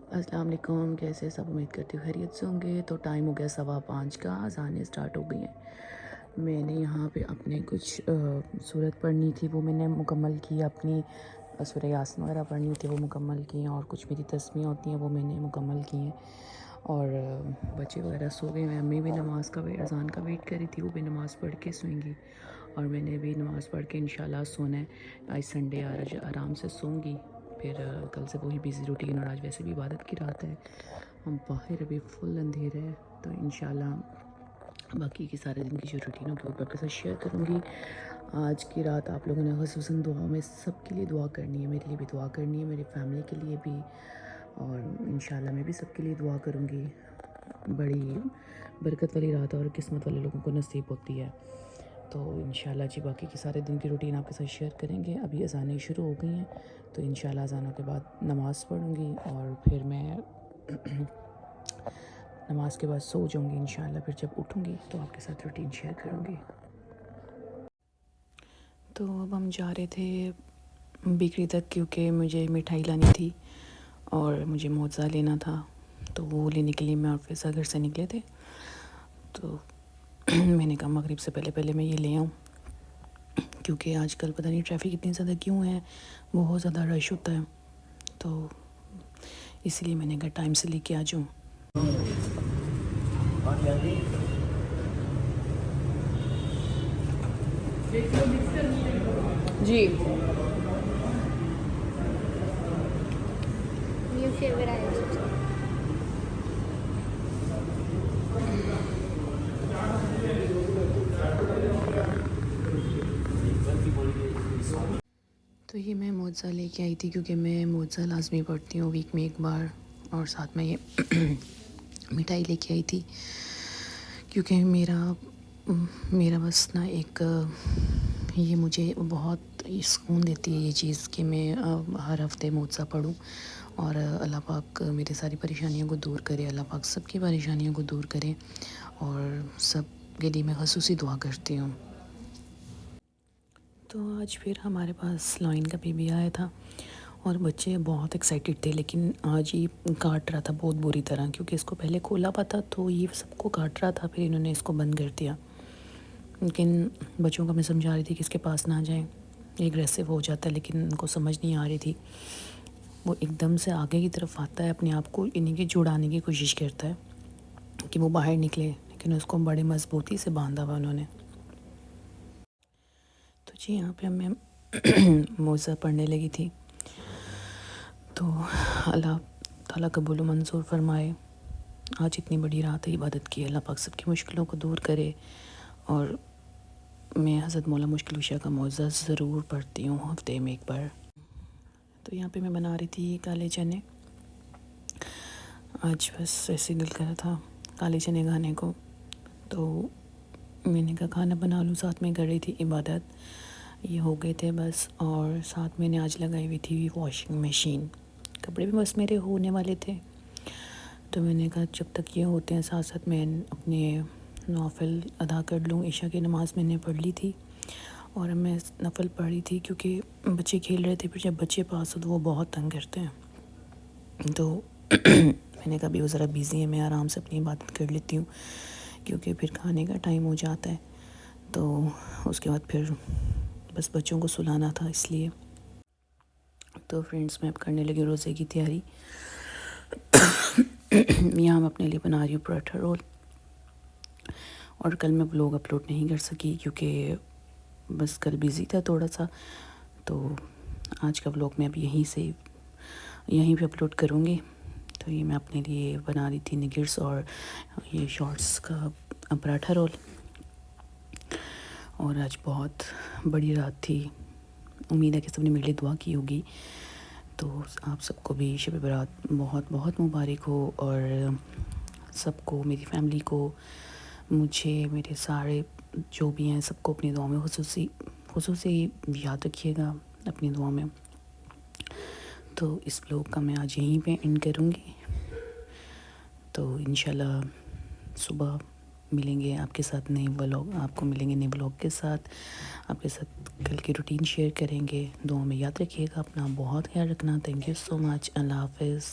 السلام علیکم، کیسے سب؟ امید کرتی ہوں خیریت سے ہوں گے۔ تو ٹائم ہو گیا 5:15 کا، اذانیں سٹارٹ ہو گئی ہیں۔ میں نے یہاں پہ اپنے کچھ سورت پڑھنی تھی، وہ میں نے مکمل کی، اپنی سورہ یاسین وغیرہ پڑھنی تھی وہ مکمل کی ہیں، اور کچھ میری تسبیحیں ہوتی ہیں وہ میں نے مکمل کی ہیں، اور بچے وغیرہ سو گئے ہیں۔ امی بھی نماز کا اذان کا ویٹ کر رہی تھی، وہ بھی نماز پڑھ کے سوئیں گی، اور میں نے بھی نماز پڑھ کے انشاءاللہ سونا ہے۔ آج سنڈے آج آرام سے سوں گی، پھر کل سے وہی بیزی روٹین، اور آج ویسے بھی عبادت کی رات ہے، ہم باہر ابھی فل اندھیرا ہے، تو انشاءاللہ باقی کی سارے دن کی جو روٹین ہوگی وہ آپ کے ساتھ شیئر کروں گی۔ آج کی رات آپ لوگوں نے خصوصاً دعاؤں میں سب کے لیے دعا کرنی ہے، میرے لیے بھی دعا کرنی ہے، میری فیملی کے لیے بھی، اور انشاءاللہ میں بھی سب کے لیے دعا کروں گی۔ بڑی برکت والی رات ہے اور قسمت والے لوگوں کو نصیب ہوتی ہے، تو انشاءاللہ جی باقی کی سارے دن کی روٹین آپ کے ساتھ شیئر کریں گے۔ ابھی اذانیں شروع ہو گئی ہیں، تو انشاءاللہ اذانوں کے بعد نماز پڑھوں گی، اور پھر میں نماز کے بعد سو جاؤں گی انشاءاللہ، پھر جب اٹھوں گی تو آپ کے ساتھ روٹین شیئر کروں گی۔ تو اب ہم جا رہے تھے بیکری تک، کیونکہ مجھے مٹھائی لانی تھی اور مجھے موزہ لینا تھا، تو وہ لینے کے لیے میں اور فیصل گھر سے نکلے تھے، تو میں نے کہا مغرب سے پہلے میں یہ لے آؤں، کیونکہ آج کل پتہ نہیں ٹریفک اتنی زیادہ کیوں ہے، بہت زیادہ رش ہوتا ہے، تو اسی لیے میں نے کہا ٹائم سے لے کے آ جاؤں۔ جی نیو فلیور آیا ہے۔ تو یہ میں موزہ لے کے آئی تھی، کیونکہ میں موزہ لازمی پڑھتی ہوں ویک میں ایک بار، اور ساتھ میں یہ مٹھائی لے کے آئی تھی، کیونکہ میرا بس نا ایک یہ مجھے بہت سکون دیتی ہے یہ چیز کہ میں ہر ہفتے موزہ پڑھوں، اور اللہ پاک میری ساری پریشانیوں کو دور کرے، اللہ پاک سب کی پریشانیوں کو دور کرے، اور سب کے لیے میں خصوصی دعا کرتی ہوں۔ تو آج پھر ہمارے پاس لائن کا بیبی آیا تھا، اور بچے بہت ایکسائٹیڈ تھے، لیکن آج یہ کاٹ رہا تھا بہت بری طرح، کیونکہ اس کو پہلے کھولا پا تھا تو یہ سب کو کاٹ رہا تھا، پھر انہوں نے اس کو بند کر دیا، لیکن بچوں کو میں سمجھا رہی تھی کہ اس کے پاس نہ جائیں، ایگریسو ہو جاتا ہے، لیکن ان کو سمجھ نہیں آ رہی تھی، وہ ایک دم سے آگے کی طرف آتا ہے، اپنے آپ کو انہیں کے جڑانے کی کوشش کرتا ہے کہ وہ باہر نکلے، لیکن اس کو بڑے مضبوطی سے باندھا ہوا انہوں نے۔ تو جی یہاں پہ میں موزہ پڑھنے لگی تھی، تو اللہ تعالیٰ قبول و منظور فرمائے، آج اتنی بڑی رات ہے عبادت کی، اللہ پاک سب کی مشکلوں کو دور کرے، اور میں حضرت مولا مشکل کشا کا موزہ ضرور پڑھتی ہوں ہفتے میں ایک بار۔ تو یہاں پہ میں بنا رہی تھی کالے چنے، آج بس ایسے دل کر رہا تھا کالے چنے کھانے کو، تو میں نے کہا کھانا بنا لوں، ساتھ میں کر رہی تھی عبادت، یہ ہو گئے تھے بس، اور ساتھ میں نے آج لگائی ہوئی تھی واشنگ مشین، کپڑے بھی بس میرے ہونے والے تھے، تو میں نے کہا جب تک یہ ہوتے ہیں ساتھ ساتھ میں اپنے نوافل ادا کر لوں۔ عشاء کی نماز میں نے پڑھ لی تھی، اور میں نفل پڑھ رہی تھی، کیونکہ بچے کھیل رہے تھے، پھر جب بچے پاس ہو تو وہ بہت تنگ کرتے ہیں، تو میں نے کہا بھی وہ ذرا بیزی ہے، میں آرام سے اپنی عبادت کر لیتی ہوں، کیونکہ پھر کھانے کا ٹائم ہو جاتا ہے، تو اس کے بعد پھر بس بچوں کو سلانا تھا اس لیے۔ تو فرینڈس میں اب کرنے لگی روزے کی تیاری، یہاں میں اپنے لیے بنا رہی ہوں پراٹھا رول، اور کل میں بلاگ اپلوڈ نہیں کر سکی کیونکہ بس کل بیزی تھا تھوڑا سا، تو آج کا بلاگ میں اب یہیں پہ اپلوڈ کروں گی۔ تو یہ میں اپنے لیے بنا رہی تھی نگرس اور یہ شارٹس کا پراٹھا رول، اور آج بہت بڑی رات تھی، امید ہے کہ سب نے میرے لیے دعا کی ہوگی، تو آپ سب کو بھی شب برات بہت بہت مبارک ہو، اور سب کو، میری فیملی کو، مجھے، میرے سارے جو بھی ہیں سب کو اپنی دعاؤں میں خصوصی یاد رکھیے گا اپنی دعاؤں میں۔ تو اس بلاگ کا میں آج یہیں پہ اینڈ کروں گی، تو انشاءاللہ صبح ملیں گے آپ کے ساتھ نئے بلاگ، آپ کو ملیں گے نئے بلاگ کے ساتھ، آپ کے ساتھ کل کی روٹین شیئر کریں گے، دعاؤں میں یاد رکھیے گا، اپنا بہت خیال رکھنا، تھینک یو سو مچ، اللہ حافظ۔